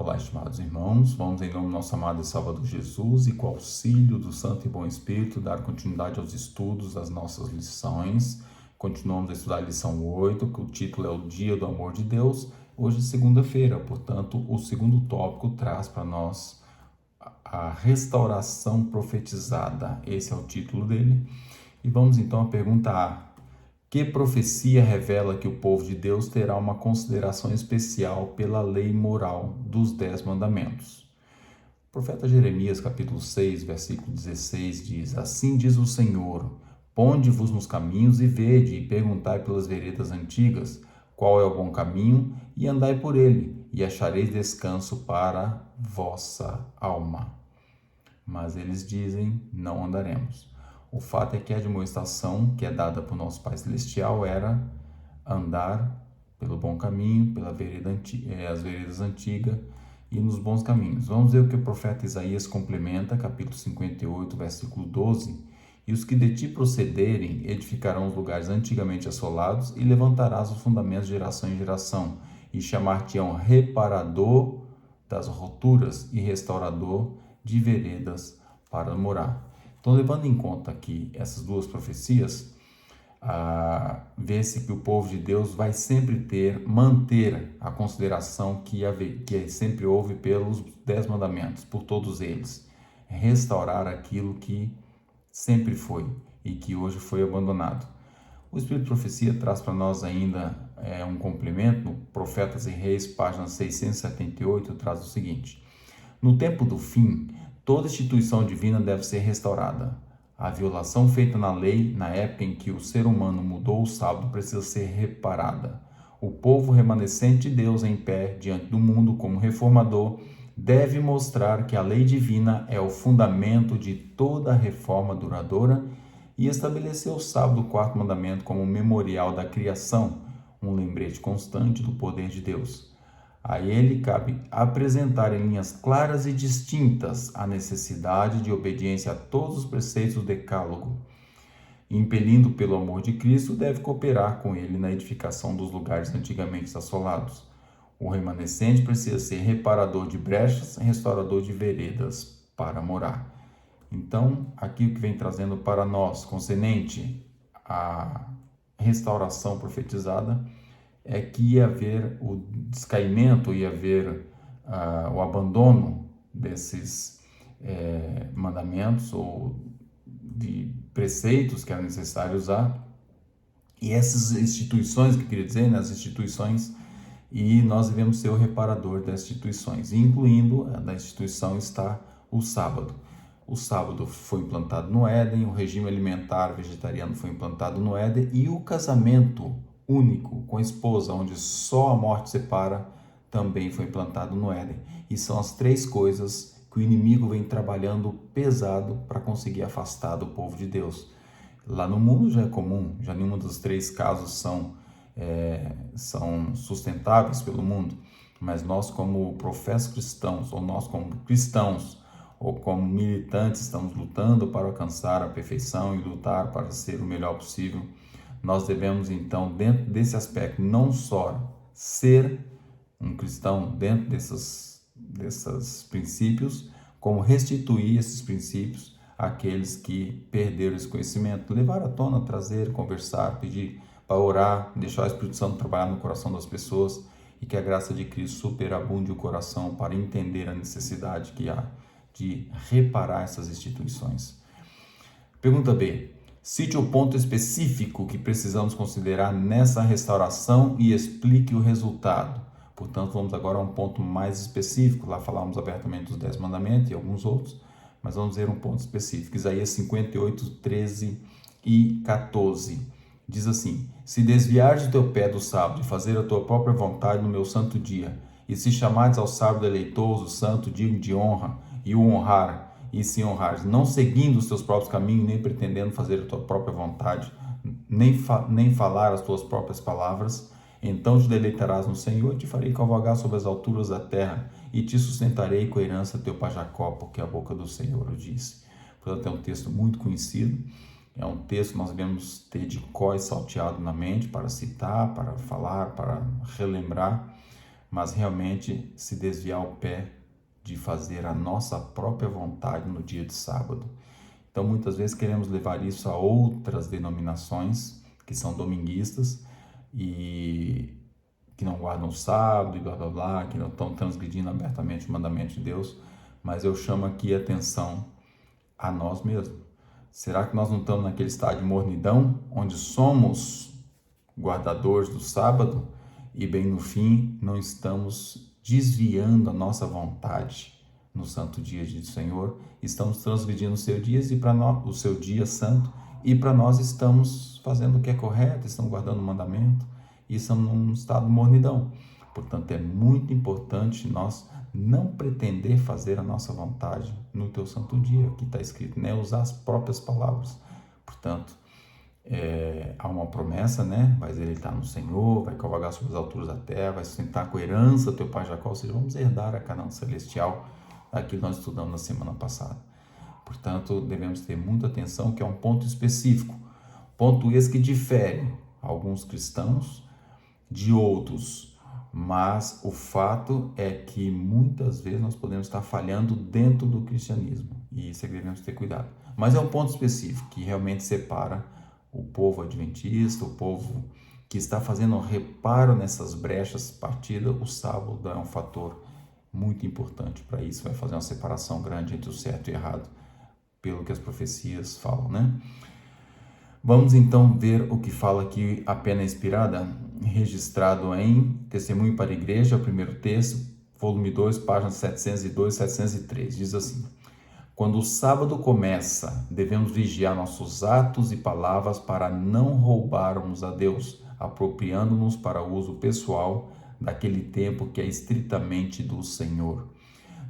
Olá, estimados irmãos, vamos em nome do nosso amado e Salvador Jesus e com o auxílio do Santo e Bom Espírito dar continuidade aos estudos das nossas lições. Continuamos a estudar a lição 8, que o título é o Dia do Amor de Deus. Hoje é segunda-feira, portanto, o segundo tópico traz para nós a restauração profetizada. Esse é o título dele. E vamos então à pergunta A. Que profecia revela que o povo de Deus terá uma consideração especial pela lei moral dos 10 mandamentos? O profeta Jeremias, capítulo 6, versículo 16, diz: Assim diz o Senhor, ponde-vos nos caminhos e vede, e perguntai pelas veredas antigas, qual é o bom caminho, e andai por ele, e achareis descanso para vossa alma. Mas eles dizem, não andaremos. O fato é que a admoestação que é dada por nosso Pai Celestial era andar pelo bom caminho, as veredas antigas e nos bons caminhos. Vamos ver o que o profeta Isaías complementa, capítulo 58, versículo 12. E os que de ti procederem edificarão os lugares antigamente assolados e levantarás os fundamentos de geração em geração e chamar-te-ão reparador das roturas e restaurador de veredas para morar. Então, levando em conta aqui essas duas profecias, vê-se que o povo de Deus vai sempre manter a consideração que sempre houve pelos 10 mandamentos, por todos eles. Restaurar aquilo que sempre foi e que hoje foi abandonado. O Espírito de Profecia traz para nós ainda um complemento, no Profetas e Reis, página 678, traz o seguinte: no tempo do fim, toda instituição divina deve ser restaurada. A violação feita na lei, na época em que o ser humano mudou o sábado, precisa ser reparada. O povo remanescente de Deus em pé diante do mundo como reformador deve mostrar que a lei divina é o fundamento de toda reforma duradoura e estabelecer o sábado, o quarto mandamento, como memorial da criação, um lembrete constante do poder de Deus. A ele cabe apresentar em linhas claras e distintas a necessidade de obediência a todos os preceitos do Decálogo. Impelindo pelo amor de Cristo, deve cooperar com ele na edificação dos lugares antigamente assolados. O remanescente precisa ser reparador de brechas, restaurador de veredas para morar. Então, aqui o que vem trazendo para nós, concernente à restauração profetizada, é que ia haver o descaimento, ia haver o abandono desses mandamentos ou de preceitos que era necessário usar. E essas instituições, que eu queria dizer, as instituições, e nós devemos ser o reparador das instituições, incluindo da instituição está o sábado. O sábado foi implantado no Éden, o regime alimentar vegetariano foi implantado no Éden e o casamento único com a esposa, onde só a morte separa, também foi implantado no Éden. E são as três coisas que o inimigo vem trabalhando pesado para conseguir afastar do povo de Deus. Lá no mundo já é comum, já nenhum dos três casos são sustentáveis pelo mundo, mas nós como professos cristãos, ou nós como cristãos, ou como militantes, estamos lutando para alcançar a perfeição e lutar para ser o melhor possível. Nós devemos, então, dentro desse aspecto, não só ser um cristão dentro desses princípios, como restituir esses princípios àqueles que perderam esse conhecimento, levar à tona, trazer, conversar, pedir para orar, deixar o Espírito Santo trabalhar no coração das pessoas e que a graça de Cristo superabunde o coração para entender a necessidade que há de reparar essas instituições. Pergunta B. Cite o ponto específico que precisamos considerar nessa restauração e explique o resultado. Portanto, vamos agora a um ponto mais específico. Lá falamos abertamente dos 10 mandamentos e alguns outros, mas vamos ver um ponto específico. Isaías 58, 13 e 14. Diz assim: se desviares de teu pé do sábado e fazer a tua própria vontade no meu santo dia, e se chamares ao sábado eleitoso, santo, digno de honra, e o honrar, e se honrares, não seguindo os teus próprios caminhos, nem pretendendo fazer a tua própria vontade, nem falar as tuas próprias palavras, então te deleitarás no Senhor, e te farei cavalgar sobre as alturas da terra, e te sustentarei com a herança teu pai Jacó, porque a boca do Senhor o disse. Portanto, é um texto muito conhecido, é um texto que nós devemos ter de có e salteado na mente, para citar, para falar, para relembrar, mas realmente se desviar o pé de fazer a nossa própria vontade no dia de sábado. Então, muitas vezes queremos levar isso a outras denominações que são dominguistas e que não guardam o sábado e blá blá blá, que não estão transgredindo abertamente o mandamento de Deus, mas eu chamo aqui a atenção a nós mesmos. Será que nós não estamos naquele estado de mornidão, onde somos guardadores do sábado e bem no fim não estamos desviando a nossa vontade no santo dia do Senhor, estamos transgredindo o seu dia e para nós o seu dia santo, e para nós estamos fazendo o que é correto, estamos guardando o mandamento e estamos num estado de mornidão. Portanto, é muito importante nós não pretender fazer a nossa vontade no teu santo dia, que está escrito, né? Usar as próprias palavras. Portanto, há uma promessa, né? Vai deleitar no Senhor, vai cavalgar sobre as alturas da terra, vai sustentar com herança teu pai Jacó, ou seja, vamos herdar a Canaã celestial, aquilo nós estudamos na semana passada. Portanto, devemos ter muita atenção, que é um ponto específico, ponto esse que difere alguns cristãos de outros, mas o fato é que muitas vezes nós podemos estar falhando dentro do cristianismo, e isso é que devemos ter cuidado. Mas é um ponto específico que realmente separa o povo adventista, o povo que está fazendo um reparo nessas brechas partidas. O sábado é um fator muito importante para isso, vai fazer uma separação grande entre o certo e o errado, pelo que as profecias falam, né? Vamos então ver o que fala aqui a pena inspirada, registrado em Testemunho para a Igreja, o primeiro texto, volume 2, páginas 702 e 703. Diz assim: quando o sábado começa, devemos vigiar nossos atos e palavras para não roubarmos a Deus, apropriando-nos para uso pessoal daquele tempo que é estritamente do Senhor.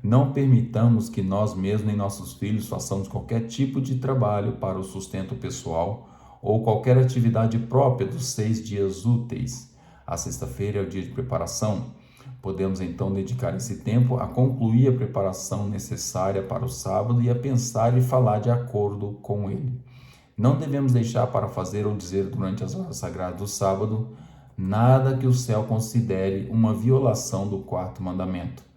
Não permitamos que nós mesmos nem nossos filhos façamos qualquer tipo de trabalho para o sustento pessoal ou qualquer atividade própria dos 6 dias úteis. A sexta-feira é o dia de preparação. Podemos então dedicar esse tempo a concluir a preparação necessária para o sábado e a pensar e falar de acordo com ele. Não devemos deixar para fazer ou dizer durante as horas sagradas do sábado nada que o céu considere uma violação do quarto mandamento.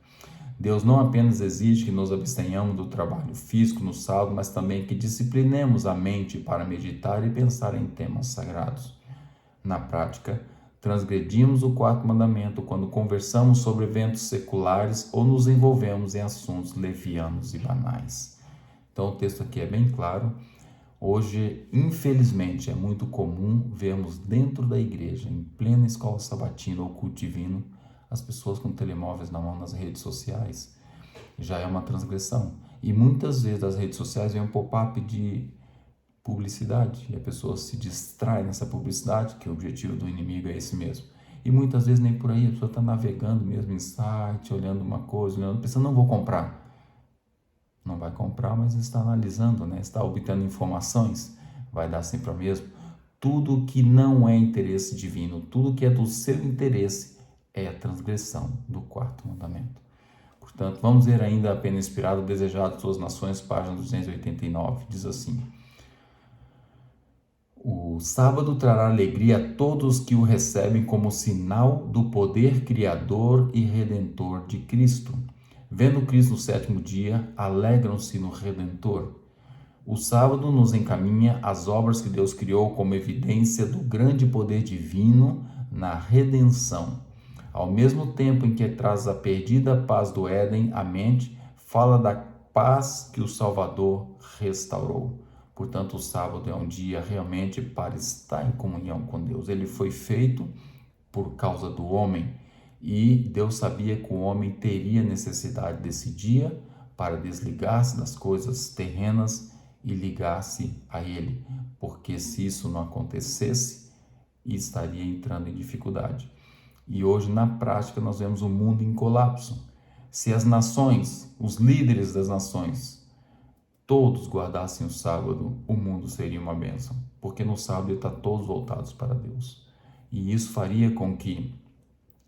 Deus não apenas exige que nos abstenhamos do trabalho físico no sábado, mas também que disciplinemos a mente para meditar e pensar em temas sagrados. Na prática, transgredimos o quarto mandamento quando conversamos sobre eventos seculares ou nos envolvemos em assuntos levianos e banais. Então o texto aqui é bem claro. Hoje, infelizmente, é muito comum vermos dentro da igreja, em plena escola sabatina ou culto divino, as pessoas com telemóveis na mão nas redes sociais. Já é uma transgressão. E muitas vezes das redes sociais vem um pop-up de publicidade e a pessoa se distrai nessa publicidade, que o objetivo do inimigo é esse mesmo. E muitas vezes nem por aí, a pessoa está navegando mesmo em site, olhando uma coisa, olhando, pensando, não vou comprar. Não vai comprar, mas está analisando, né? Está obtendo informações, vai dar sempre o mesmo. Tudo que não é interesse divino, tudo que é do seu interesse, é a transgressão do quarto mandamento. Portanto, vamos ver ainda a pena inspirada, desejado de suas nações, página 289, diz assim: o sábado trará alegria a todos que o recebem como sinal do poder criador e redentor de Cristo. Vendo Cristo no sétimo dia, alegram-se no Redentor. O sábado nos encaminha às obras que Deus criou como evidência do grande poder divino na redenção. Ao mesmo tempo em que traz a perdida paz do Éden à mente, fala da paz que o Salvador restaurou. Portanto, o sábado é um dia realmente para estar em comunhão com Deus. Ele foi feito por causa do homem e Deus sabia que o homem teria necessidade desse dia para desligar-se das coisas terrenas e ligar-se a Ele, porque se isso não acontecesse, estaria entrando em dificuldade. E hoje, na prática, nós vemos o mundo em colapso. Se as nações, os líderes das nações, todos guardassem o sábado, o mundo seria uma bênção, porque no sábado está todos voltados para Deus. E isso faria com que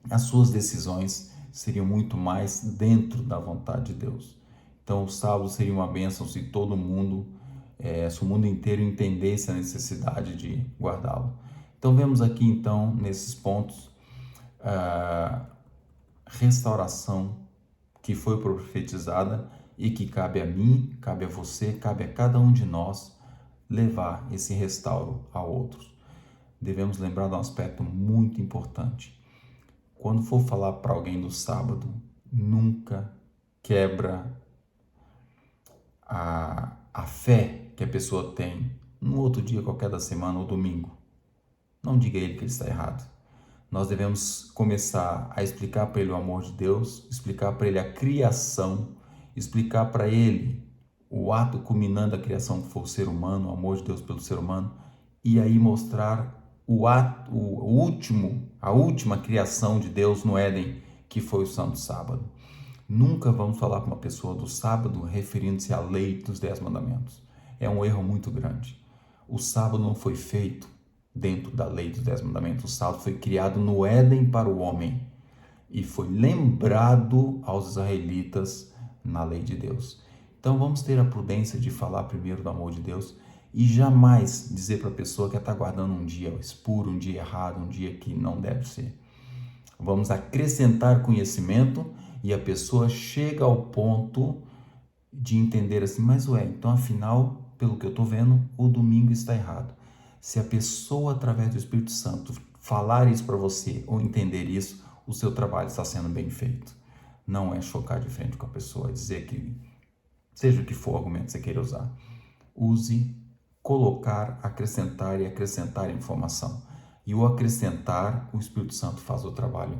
as suas decisões seriam muito mais dentro da vontade de Deus. Então, o sábado seria uma bênção se todo mundo, se o mundo inteiro entendesse a necessidade de guardá-lo. Então, vemos aqui, então, nesses pontos, restauração que foi profetizada e que cabe a mim, cabe a você, cabe a cada um de nós levar esse restauro a outros. Devemos lembrar de um aspecto muito importante. Quando for falar para alguém do sábado, nunca quebra a fé que a pessoa tem no outro dia qualquer da semana ou domingo. Não diga a ele que ele está errado. Nós devemos começar a explicar para ele o amor de Deus, explicar para ele a criação, explicar para ele o ato culminante da criação que foi o ser humano, o amor de Deus pelo ser humano, e aí mostrar a última criação de Deus no Éden, que foi o Santo Sábado. Nunca vamos falar com uma pessoa do sábado referindo-se à lei dos 10 mandamentos. É um erro muito grande. O sábado não foi feito dentro da lei dos 10 mandamentos. O sábado foi criado no Éden para o homem e foi lembrado aos israelitas na lei de Deus. Então vamos ter a prudência de falar primeiro do amor de Deus e jamais dizer para a pessoa que está guardando um dia espuro, um dia errado, um dia que não deve ser. Vamos acrescentar conhecimento e a pessoa chega ao ponto de entender assim, mas então afinal, pelo que eu estou vendo, o domingo está errado. Se a pessoa, através do Espírito Santo, falar isso para você ou entender isso, o seu trabalho está sendo bem feito. Não é chocar de frente com a pessoa, dizer que, seja o que for o argumento que você queira usar, use colocar, acrescentar e acrescentar informação. E o acrescentar, o Espírito Santo faz o trabalho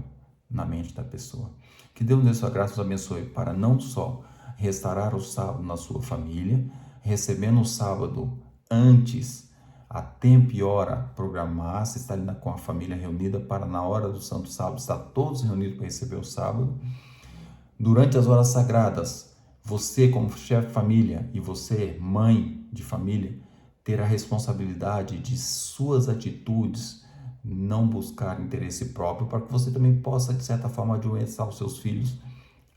na mente da pessoa. Que Deus dê sua graça e nos abençoe para não só restaurar o sábado na sua família, recebendo o sábado antes, a tempo e hora programar, se está ali com a família reunida para na hora do Santo Sábado, estar todos reunidos para receber o sábado. Durante as horas sagradas, você como chefe de família e você, mãe de família, ter a responsabilidade de suas atitudes, não buscar interesse próprio, para que você também possa, de certa forma, admoestar os seus filhos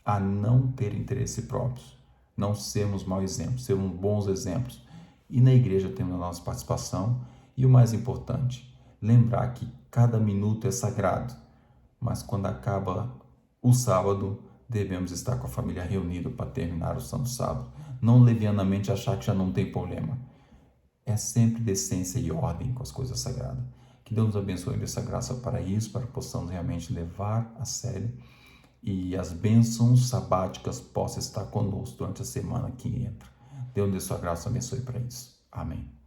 a não ter interesse próprios, não sermos mau exemplos, sermos bons exemplos. E na igreja temos a nossa participação e o mais importante, lembrar que cada minuto é sagrado, mas quando acaba o sábado, devemos estar com a família reunida para terminar o Santo Sábado. Não levianamente achar que já não tem problema. É sempre decência e ordem com as coisas sagradas. Que Deus nos abençoe dessa graça para isso, para que possamos realmente levar a sério e as bênçãos sabáticas possam estar conosco durante a semana que entra. Deus dê sua graça e abençoe para isso. Amém.